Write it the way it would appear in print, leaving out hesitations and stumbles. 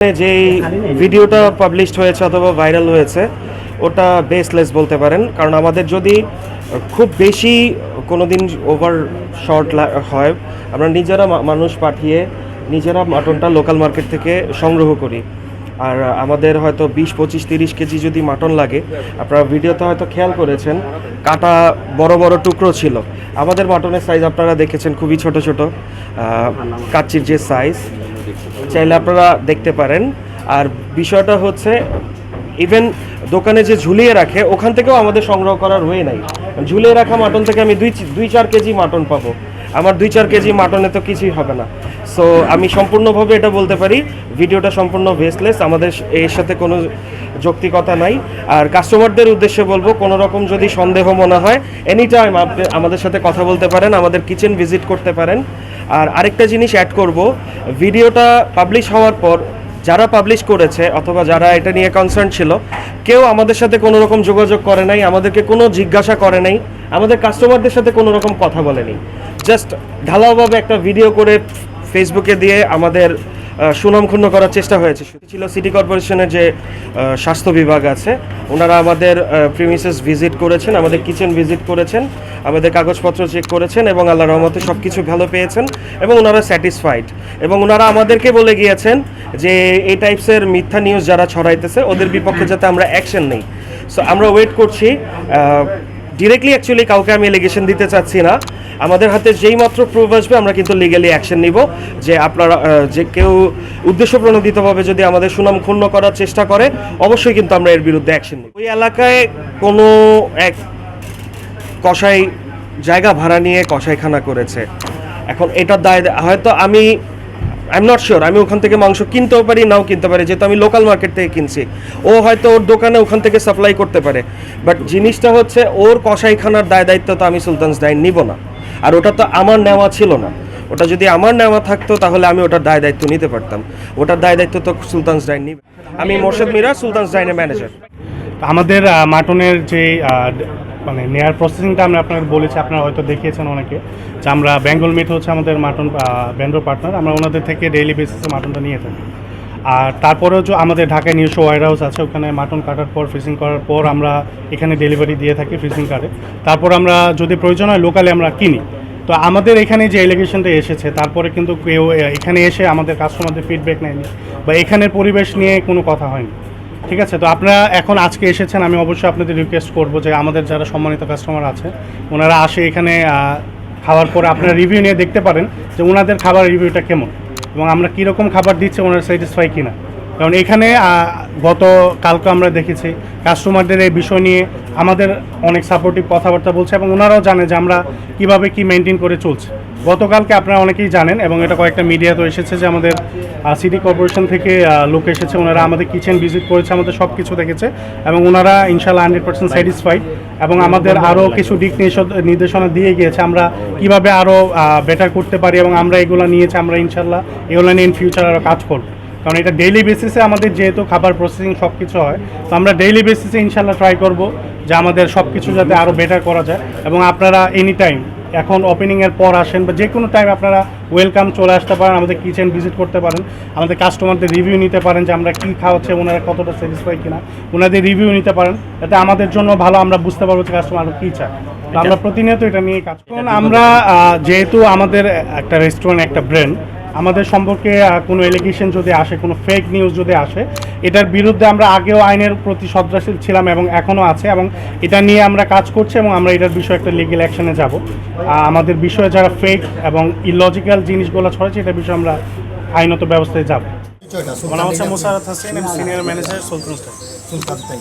যেই ভিডিওটা পাবলিশড হয়েছে অথবা ভাইরাল হয়েছে ওটা বেসলেস বলতে পারেন, কারণ আমাদের যদি খুব বেশি কোনো দিন ওভার শর্ট হয় আমরা নিজেরা মানুষ পাঠিয়ে নিজেরা মাটনটা লোকাল মার্কেট থেকে সংগ্রহ করি। আর আমাদের হয়তো 20, 25, 30 কেজি যদি মাটন লাগে, আপনারা ভিডিওতে হয়তো খেয়াল করেছেন কাটা বড় বড় টুকরো ছিল। আমাদের মাটনের সাইজ আপনারা দেখেছেন খুবই ছোট ছোট, কাচ্চির যে সাইজ চাইলে আপনারা দেখতে পারেন। আর বিষয়টা হচ্ছে ইভেন দোকানে যে ঝুলিয়ে রাখে ওখান থেকেও আমাদের সংগ্রহ করার হয়ে নাই। ঝুলিয়ে রাখা মাটন থেকে আমি 2-4 কেজি মাটন পাবো, আমার 2-4 কেজি মাটনে তো কিছুই হবে না। সো আমি সম্পূর্ণভাবে এটা বলতে পারি ভিডিওটা সম্পূর্ণ বেসলেস, আমাদের এর সাথে কোনো যৌক্তিকতা নাই। আর কাস্টমারদের উদ্দেশ্যে বলবো, কোনো রকম যদি সন্দেহ মনে হয় এনি টাইম আপনি আমাদের সাথে কথা বলতে পারেন, আমাদের কিচেন ভিজিট করতে পারেন। আর আরেকটা জিনিস অ্যাড করব, ভিডিওটা পাবলিশ হওয়ার পর যারা পাবলিশ করেছে অথবা যারা এটা নিয়ে কনসার্ন ছিল কেউ আমাদের সাথে কোনো রকম যোগাযোগ করে নাই, আমাদেরকে কোনো জিজ্ঞাসা করে নাই, আমাদের কাস্টমারদের সাথে কোনো রকম কথা বলেনি। জাস্ট ঢালাওভাবে একটা ভিডিও করে ফেসবুকে দিয়ে আমাদের সুনাম ক্ষুণ্ণ করার চেষ্টা হয়েছে। ছিল সিটি কর্পোরেশনের যে স্বাস্থ্য বিভাগ আছে, ওনারা আমাদের প্রিমিসেস ভিজিট করেছেন, আমাদের কিচেন ভিজিট করেছেন, আমাদের কাগজপত্র চেক করেছেন এবং আল্লাহর রহমতে সব কিছু ভালো পেয়েছেন এবং ওনারা স্যাটিসফাইড। এবং ওনারা আমাদেরকে বলে গিয়েছেন যে এই টাইপসের মিথ্যা নিউজ যারা ছড়াইতেছে ওদের বিপক্ষে যাতে আমরা অ্যাকশন নেই। সো আমরা ওয়েট করছি। ডিরেক্টলি অ্যাকচুয়ালি কাউকে আমি এলিগেশন দিতে চাচ্ছি না, আমাদের হাতে যেই মাত্র প্রুফ আসবে আমরা কিন্তু লিগ্যালি অ্যাকশন নিব। যে আপনারা যে কেউ উদ্দেশ্যপ্রণোদিতভাবে যদি আমাদের সুনাম ক্ষুণ্ণ করার চেষ্টা করে অবশ্যই কিন্তু আমরা এর বিরুদ্ধে অ্যাকশন নিব। ওই এলাকায় কোনো এক কসাই জায়গা ভাড়া নিয়ে কসাইখানা করেছে, এখন এটার দায় হয়তো আই এম নট শিওর, আমি ওখান থেকে মাংস কিনতেও পারি নাও কিনতে পারি, যেহেতু আমি লোকাল মার্কেট থেকে কিনছি। ও হয়তো ওর দোকানে ওখান থেকে সাপ্লাই করতে পারে, বাট জিনিসটা হচ্ছে ওর কসাইখানার দায়িত্ব তো আমি সুলতানস ডাইন নিব না। আর ওটা তো আমার নেওয়া ছিল না, ওটা যদি আমার নেওয়া থাকতো তাহলে আমি ওটার দায়িত্ব নিতে পারতাম, ওটার দায়িত্ব তো সুলতানস ডাইন নিবে। আমি মোর্শেদ মিরা, সুলতানস ডাইনের ম্যানেজার। আমাদের মাটনের যে মানে নেয়ার প্রসেসিংটা আমরা আপনাকে বলেছি, আপনারা হয়তো দেখিয়েছেন অনেকে, যে আমরা বেঙ্গল মিট হচ্ছে আমাদের মাটন ভেন্ডর পার্টনার, আমরা ওনাদের থেকে ডেইলি বেসিসে মাটনটা নিয়ে থাকি। আর তারপরেও যে আমাদের ঢাকায় নিজস্ব ওয়্যার হাউস আছে, ওখানে মাটন কাটার পর ফ্রিজিং করার পর আমরা এখানে ডেলিভারি দিয়ে থাকি ফ্রিজিং কার্ডে। তারপর আমরা যদি প্রয়োজন হয় লোকালে আমরা কিনি। তো আমাদের এখানে যে এলিগেশনটা এসেছে তারপরে কিন্তু কেউ এখানে এসে আমাদের কাস্টমারদের ফিডব্যাক নেয়নি বা এখানের পরিবেশ নিয়ে কোনো কথা হয়নি। ঠিক আছে, তো আপনারা এখন আজকে এসেছেন, আমি অবশ্যই আপনাদের রিকোয়েস্ট করবো যে আমাদের যারা সম্মানিত কাস্টমার আছে ওনারা আসে এখানে খাওয়ার পরে আপনারা রিভিউ নিয়ে দেখতে পারেন যে ওনাদের খাবার রিভিউটা কেমন এবং আমরা কীরকম খাবার দিচ্ছি, ওনারা স্যাটিসফাই কিনা। কারণ এখানে কালকে আমরা দেখেছি কাস্টমারদের এই বিষয় নিয়ে আমাদের অনেক সাপোর্টিভ কথাবার্তা বলছে এবং ওনারাও জানে যে আমরা কীভাবে কী মেনটেন করে চলছি। গতকালকে আপনারা অনেকেই জানেন এবং এটা কয়েকটা মিডিয়াতেও এসেছে যে আমাদের সিটি কর্পোরেশন থেকে লোক এসেছে, ওনারা আমাদের কিচেন ভিজিট করেছে, আমাদের সব কিছু দেখেছে এবং ওনারা ইনশাল্লাহ 100% স্যাটিসফাইড এবং আমাদের আরও কিছু দিক নির্দেশনা দিয়ে গিয়েছে আমরা কীভাবে আরও বেটার করতে পারি এবং আমরা এগুলো নিয়েছি, আমরা ইনশাল্লাহ এগুলো নিয়ে ইন ফিউচার আরও কাজ করব। কারণ এটা ডেইলি বেসিসে আমাদের যেহেতু খাবার প্রসেসিং সব কিছু হয়, তো আমরা ডেইলি বেসিসে ইনশাল্লাহ ট্রাই করব যে আমাদের সব কিছু যাতে আরও বেটার করা যায়। এবং আপনারা এনি টাইম এখন ওপেনিংয়ের পর আসেন বা যে কোনো টাইম আপনারা ওয়েলকাম চলে আসতে পারেন, আমাদের কিচেন ভিজিট করতে পারেন, আমাদের কাস্টমারদের রিভিউ নিতে পারেন যে আমরা কী খাওয়াচ্ছে, ওনারা কতটা স্যাটিসফাই কিনা, ওনাদের রিভিউ নিতে পারেন, এতে আমাদের জন্য ভালো, আমরা বুঝতে পারবো যে কাস্টমার আরও কী চায়। তো আমরা প্রতিনিয়ত এটা নিয়ে কাজ করি। আমরা যেহেতু আমাদের একটা রেস্টুরেন্ট, একটা ব্র্যান্ড, আমাদের সম্পর্কে কোনো এলিগেশন যদি আসে, কোনো ফেক নিউজ যদি আসে, এটার বিরুদ্ধে আমরা আগেও আইনের প্রতি সন্ত্রাসী ছিলাম এবং এখনও আছে এবং এটা নিয়ে আমরা কাজ করছি এবং আমরা এটার বিষয়ে একটা লিগ্যাল অ্যাকশনে যাব। আমাদের বিষয়ে যারা ফেক এবং ইলজিক্যাল জিনিসগুলো ছড়াচ্ছে এটার বিষয়ে আমরা আইনত ব্যবস্থায় যাব। আমার নাম হচ্ছে মোশাররফ হোসেন, সিনিয়র ম্যানেজার সুলতানস ডাইন।